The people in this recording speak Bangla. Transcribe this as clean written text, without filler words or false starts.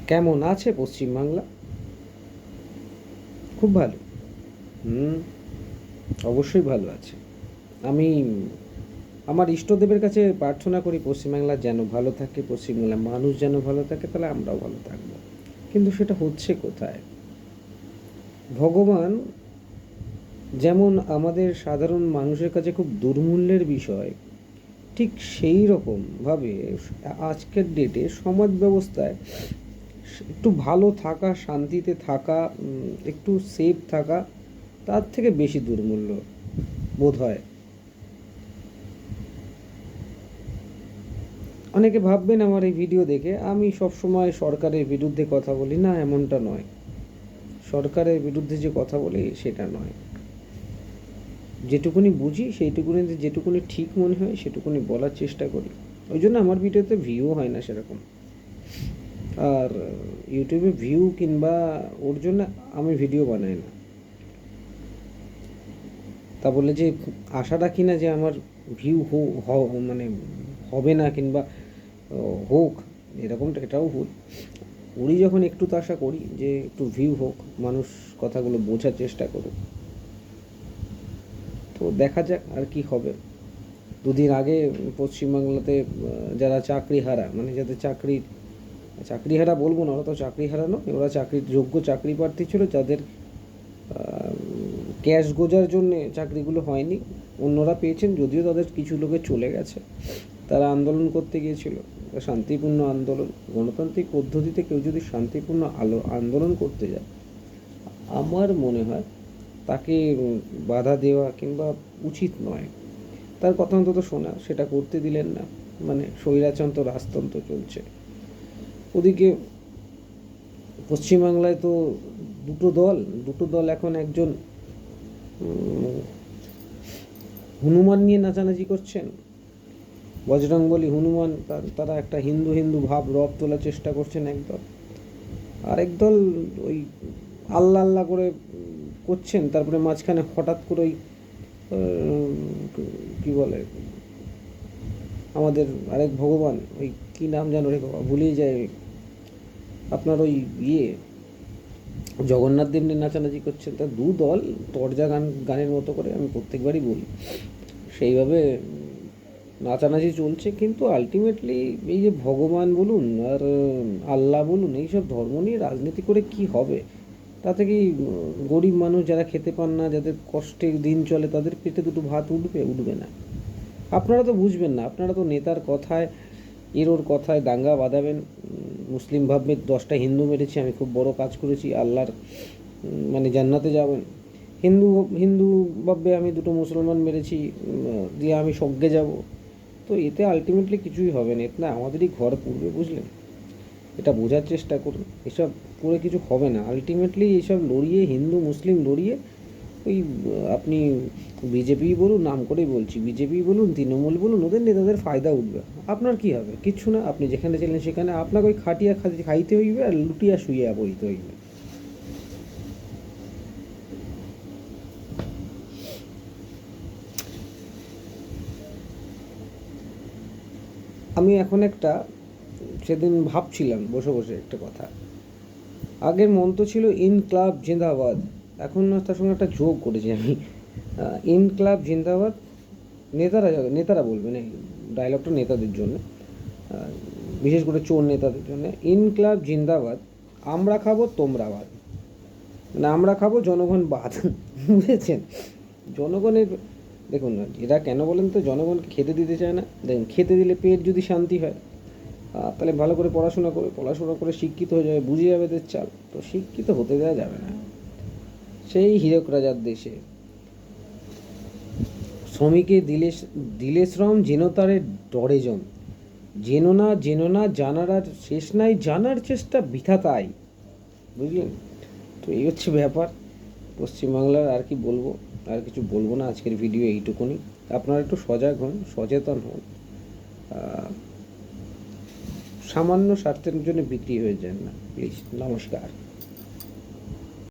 কেমন আছে পশ্চিমবাংলা? খুব ভালো। হুম, অবশ্যই ভালো আছে। আমি আমার ইষ্টদেবের কাছে প্রার্থনা করি পশ্চিমবাংলা যেন ভালো থাকে, পশ্চিমবাংলার মানুষ যেন ভালো থাকে, তাহলে আমরাও ভালো থাকবো। কিন্তু সেটা হচ্ছে কোথায়? ভগবান যেমন আমাদের সাধারণ মানুষের কাছে খুব দুর্মূল্যের বিষয়, ঠিক সেই রকমভাবে আজকের ডেটে সমাজ ব্যবস্থায় একটু ভালো থাকা, শান্তিতে থাকা, একটু সেফ থাকা তার থেকে বেশি দুর্মূল্য বোধ হয়। অনেকে ভাববেন আমার এই ভিডিও দেখে আমি সবসময় সরকারের বিরুদ্ধে কথা বলি, না এমনটা নয়। সরকারের বিরুদ্ধে যে কথা বলি সেটা নয়, যেটুকুনি বুঝি সেইটুকুনি, যেটুকুনি ঠিক মনে হয় সেটুকুনি বলার চেষ্টা করি। ওই জন্য আমার ভিডিওতে ভিউ হয় না সেরকম। আর ইউটিউবে ভিউ কিংবা ওর জন্য আমি ভিডিও বানাই না। তা বলে যে আশা রাখি না যে আমার ভিউ মানে হবে না কিংবা হোক, এরকমটা এটাও ভুল। করি যখন একটু তো আশা করি যে একটু ভিউ হোক, মানুষ কথাগুলো বোঝার চেষ্টা করুক। তো দেখা যাক আর কি হবে। দুদিন আগে পশ্চিমবাংলাতে যারা চাকরিহারা, মানে যাদের চাকরিহারা বলবো না, ওরা তো চাকরিহারা নয়, ওরা যোগ্য চাকরি প্রার্থী ছিল, যাদের ক্যাশ গোজার জন্যে চাকরিগুলো হয়নি, অন্যরা পেয়েছেন, যদিও তাদের কিছু লোকের চলে গেছে। তারা আন্দোলন করতে গিয়েছিল, শান্তিপূর্ণ আন্দোলন। গণতান্ত্রিক পদ্ধতিতে কেউ যদি শান্তিপূর্ণ আন্দোলন করতে যায়, আমার মনে হয় তাকে বাধা দেওয়া কিংবা উচিত নয়। তার কথা অন্তত শোনা, সেটা করতে দিলেন না। মানে স্বৈরাতন্ত্র রাজতন্ত্র চলছে ওদিকে। পশ্চিমবাংলায় তো দুটো দল এখন একজন হনুমান নিয়ে নাচানাচি করছেন, বজরংবলী হনুমান, তারা একটা হিন্দু হিন্দু ভাব রব তোলার চেষ্টা করছেন একদল। আরেক দল ওই আল্লাহ আল্লাহ করে করছেন, তারপরে মাঝখানে হঠাৎ করে ওই কী বলে আমাদের আরেক ভগবান, ওই কী নাম জানো রে বাবা, ভুলেই যায়, আপনার ওই ইয়ে জগন্নাথ দেব নিয়ে নাচানাচি করছেন। তা দু দল তরজা গানের মতো করে, আমি প্রত্যেকবারই বলি, সেইভাবে নাচানাচি চলছে। কিন্তু আলটিমেটলি এই যে ভগবান বলুন আর আল্লাহ বলুন, এইসব ধর্ম নিয়ে রাজনীতি করে কি হবে? তাতে কি গরিব মানুষ যারা খেতে পান না, যাদের কষ্টে দিন চলে, তাদের পেটে দুটো ভাত উঠবে না? আপনারা তো বুঝবেন না, আপনারা তো নেতার কথায়, ওর কথায় দাঙ্গা বাঁধাবেন। মুসলিম ভাববে 10টা হিন্দু মেরেছি, আমি খুব বড় কাজ করেছি, আল্লাহর মানে জান্নাতে যাবেন। হিন্দু হিন্দু ভাববে আমি দুটো মুসলমান মেরেছি, দিয়ে আমি স্বর্গে যাব। তো এতে আলটিমেটলি কিছুই হবে না, এতে আমাদেরই ঘর পুড়বে, বুঝলেন? এটা বোঝার চেষ্টা করুন। এসব করে কিছু হবে না। আলটিমেটলি এইসব লড়িয়ে, হিন্দু মুসলিম লড়িয়ে, ওই আপনি বিজেপি বলুন, নাম করেই বলছি, বিজেপি বলুন, তৃণমূল বলুন, ওদের নেতাদের ফায়দা উঠবে। আপনার কি হবে? কিচ্ছু না। আপনি যেখানে ছিলেন সেখানে আপনাকে ওই খাটিয়া খাইতে হইবে, আর লুটিয়া শুইয়া বইতে হইবে। আমি এখন একটা, সেদিন ভাবছিলাম বসে বসে একটা কথা। আগের মন্ত্র ছিল ইনকলাব জিন্দাবাদ, এখন তার সঙ্গে একটা যোগ করেছি আমি, ইনকলাব জিন্দাবাদ। নেতারা নেতারা বলবেন, এই ডায়লগটা নেতাদের জন্য, বিশেষ করে চোর নেতাদের জন্য। ইনকলাব জিন্দাবাদ, আমরা খাবো তোমরা বাদ। মানে আমরা খাবো, জনগণ বাদ। বুঝেছেন? জনগণের, দেখুন না, এরা কেন বলেন তো জনগণকে খেতে দিতে চায় না? দেখুন, খেতে দিলে পেট যদি শান্তি হয়, তাহলে ভালো করে পড়াশোনা করে শিক্ষিত হয়ে যাবে, বুঝে যাবে এদের চাল। তো শিক্ষিত হতে দেওয়া যাবে না। সেই হীরক রাজার দেশে শ্রমিকে দিলে শ্রম, যেন তারে ডরে জন। যেন না জানার আর শেষ নাই, জানার চেষ্টা বৃথা তাই। বুঝলেন? তো এই হচ্ছে ব্যাপার পশ্চিমবাংলার। আর কি বলবো? আর কিছু বলবো না, আজকের ভিডিও এইটুকুনি। আপনারা একটু সজাগ হন, সচেতন হন, সামান্য স্বার্থের জন্য বিক্রি হয়ে যান না প্লিজ। নমস্কার।